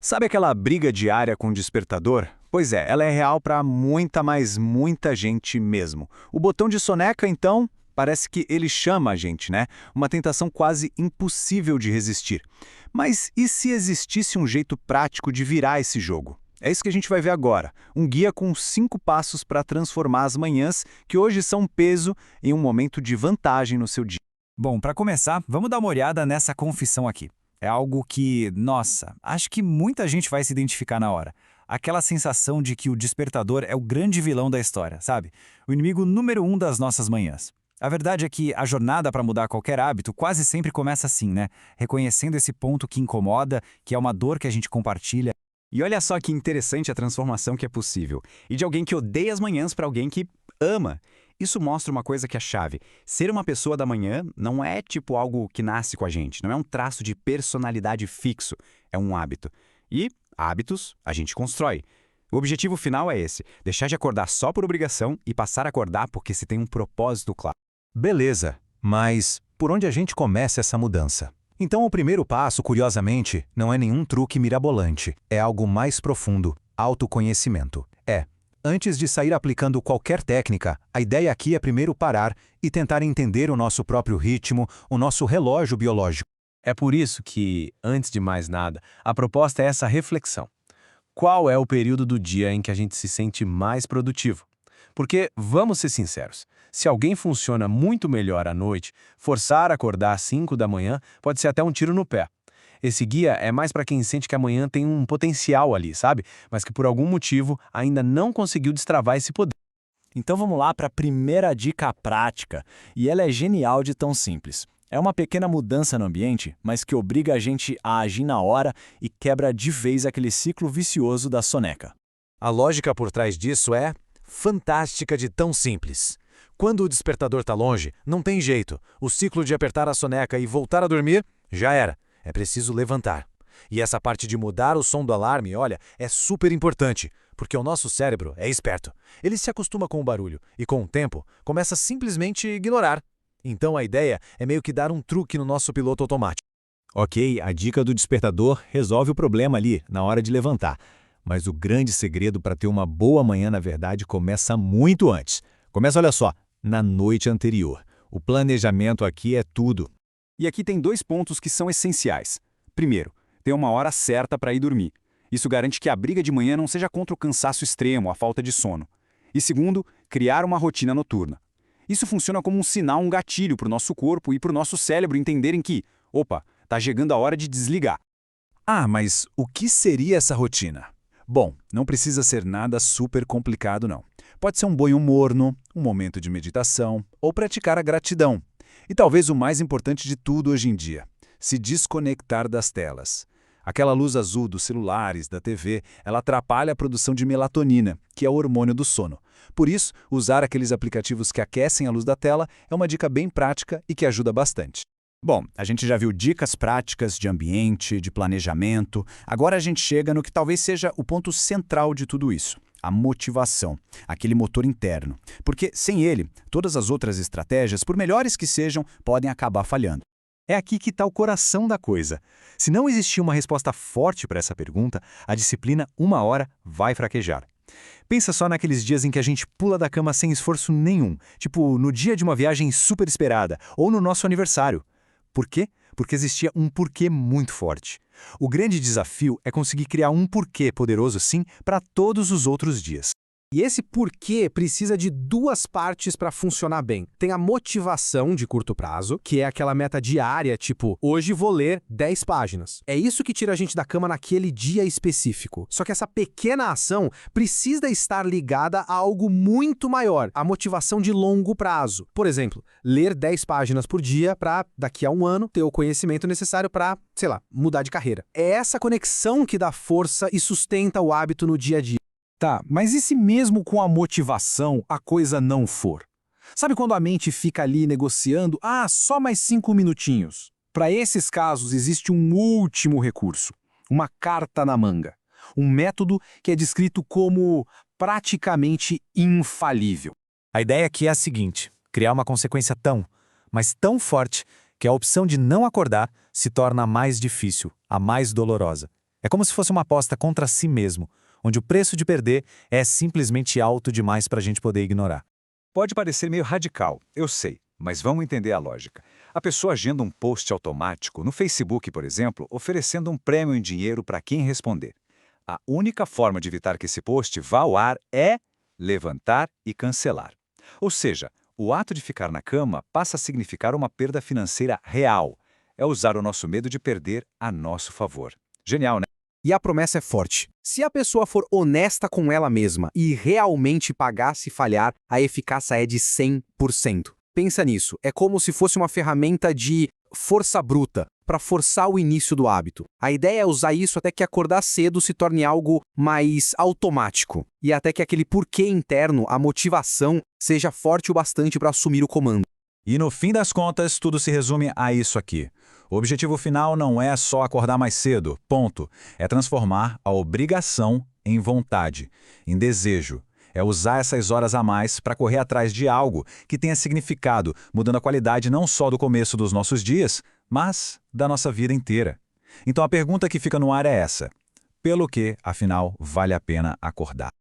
Sabe aquela briga diária com o despertador? Pois é, ela é real para muita, mas muita gente mesmo. O botão de soneca, então, parece que ele chama a gente, né? Uma tentação quase impossível de resistir. Mas e se existisse um jeito prático de virar esse jogo? É isso que a gente vai ver agora. Um guia com 5 passos para transformar as manhãs, que hoje são um peso, em um momento de vantagem no seu dia. Bom, para começar, vamos dar uma olhada nessa confissão aqui. É algo que, nossa, acho que muita gente vai se identificar na hora. Aquela sensação de que o despertador é o grande vilão da história, sabe? O inimigo número 1 das nossas manhãs. A verdade é que a jornada para mudar qualquer hábito quase sempre começa assim, né? Reconhecendo esse ponto que incomoda, que é uma dor que a gente compartilha. E olha só que interessante a transformação que é possível. E de alguém que odeia as manhãs para alguém que ama. Isso mostra uma coisa que é chave. Ser uma pessoa da manhã não é tipo algo que nasce com a gente, não é um traço de personalidade fixo, é um hábito. E hábitos a gente constrói. O objetivo final é esse: deixar de acordar só por obrigação e passar a acordar porque se tem um propósito claro. Beleza, mas por onde a gente começa essa mudança? Então o primeiro passo, curiosamente, não é nenhum truque mirabolante, é algo mais profundo, autoconhecimento. Antes de sair aplicando qualquer técnica, a ideia aqui é primeiro parar e tentar entender o nosso próprio ritmo, o nosso relógio biológico. É por isso que, antes de mais nada, a proposta é essa reflexão. Qual é o período do dia em que a gente se sente mais produtivo? Porque, vamos ser sinceros, se alguém funciona muito melhor à noite, forçar a acordar às 5 da manhã pode ser até um tiro no pé. Esse guia é mais para quem sente que amanhã tem um potencial ali, sabe? Mas que por algum motivo ainda não conseguiu destravar esse poder. Então vamos lá para a primeira dica prática, e ela é genial de tão simples. É uma pequena mudança no ambiente, mas que obriga a gente a agir na hora e quebra de vez aquele ciclo vicioso da soneca. A lógica por trás disso é fantástica de tão simples. Quando o despertador está longe, não tem jeito. O ciclo de apertar a soneca e voltar a dormir já era. É preciso levantar. E essa parte de mudar o som do alarme, olha, é super importante, porque o nosso cérebro é esperto. Ele se acostuma com o barulho e, com o tempo, começa a simplesmente ignorar. Então a ideia é meio que dar um truque no nosso piloto automático. Ok, a dica do despertador resolve o problema ali, na hora de levantar. Mas o grande segredo para ter uma boa manhã, na verdade, começa muito antes. Começa, olha só, na noite anterior. O planejamento aqui é tudo. E aqui tem 2 pontos que são essenciais. Primeiro, ter uma hora certa para ir dormir. Isso garante que a briga de manhã não seja contra o cansaço extremo, a falta de sono. E segundo, criar uma rotina noturna. Isso funciona como um sinal, um gatilho para o nosso corpo e para o nosso cérebro entenderem que, opa, tá chegando a hora de desligar. Ah, mas o que seria essa rotina? Bom, não precisa ser nada super complicado não. Pode ser um banho morno, um momento de meditação ou praticar a gratidão. E talvez o mais importante de tudo hoje em dia, se desconectar das telas. Aquela luz azul dos celulares, da TV, ela atrapalha a produção de melatonina, que é o hormônio do sono. Por isso, usar aqueles aplicativos que aquecem a luz da tela é uma dica bem prática e que ajuda bastante. Bom, a gente já viu dicas práticas de ambiente, de planejamento. Agora a gente chega no que talvez seja o ponto central de tudo isso. A motivação, aquele motor interno. Porque, sem ele, todas as outras estratégias, por melhores que sejam, podem acabar falhando. É aqui que está o coração da coisa. Se não existir uma resposta forte para essa pergunta, a disciplina 1 hora vai fraquejar. Pensa só naqueles dias em que a gente pula da cama sem esforço nenhum, tipo no dia de uma viagem super esperada, ou no nosso aniversário. Por quê? Porque existia um porquê muito forte. O grande desafio é conseguir criar um porquê poderoso, sim, para todos os outros dias. E esse porquê precisa de 2 partes para funcionar bem. Tem a motivação de curto prazo, que é aquela meta diária, tipo, hoje vou ler 10 páginas. É isso que tira a gente da cama naquele dia específico. Só que essa pequena ação precisa estar ligada a algo muito maior, a motivação de longo prazo. Por exemplo, ler 10 páginas por dia para, daqui a 1 ano, ter o conhecimento necessário para, sei lá, mudar de carreira. É essa conexão que dá força e sustenta o hábito no dia a dia. Tá, mas e se mesmo com a motivação a coisa não for? Sabe quando a mente fica ali negociando, só mais 5 minutinhos? Para esses casos existe um último recurso, uma carta na manga. Um método que é descrito como praticamente infalível. A ideia aqui é a seguinte: criar uma consequência mas tão forte, que a opção de não acordar se torna a mais difícil, a mais dolorosa. É como se fosse uma aposta contra si mesmo, onde o preço de perder é simplesmente alto demais para a gente poder ignorar. Pode parecer meio radical, eu sei, mas vamos entender a lógica. A pessoa agenda um post automático no Facebook, por exemplo, oferecendo um prêmio em dinheiro para quem responder. A única forma de evitar que esse post vá ao ar é levantar e cancelar. Ou seja, o ato de ficar na cama passa a significar uma perda financeira real. É usar o nosso medo de perder a nosso favor. Genial, né? E a promessa é forte. Se a pessoa for honesta com ela mesma e realmente pagar se falhar, a eficácia é de 100%. Pensa nisso, é como se fosse uma ferramenta de força bruta para forçar o início do hábito. A ideia é usar isso até que acordar cedo se torne algo mais automático e até que aquele porquê interno, a motivação, seja forte o bastante para assumir o comando. E no fim das contas, tudo se resume a isso aqui. O objetivo final não é só acordar mais cedo, ponto. É transformar a obrigação em vontade, em desejo. É usar essas horas a mais para correr atrás de algo que tenha significado, mudando a qualidade não só do começo dos nossos dias, mas da nossa vida inteira. Então a pergunta que fica no ar é essa: pelo que, afinal, vale a pena acordar?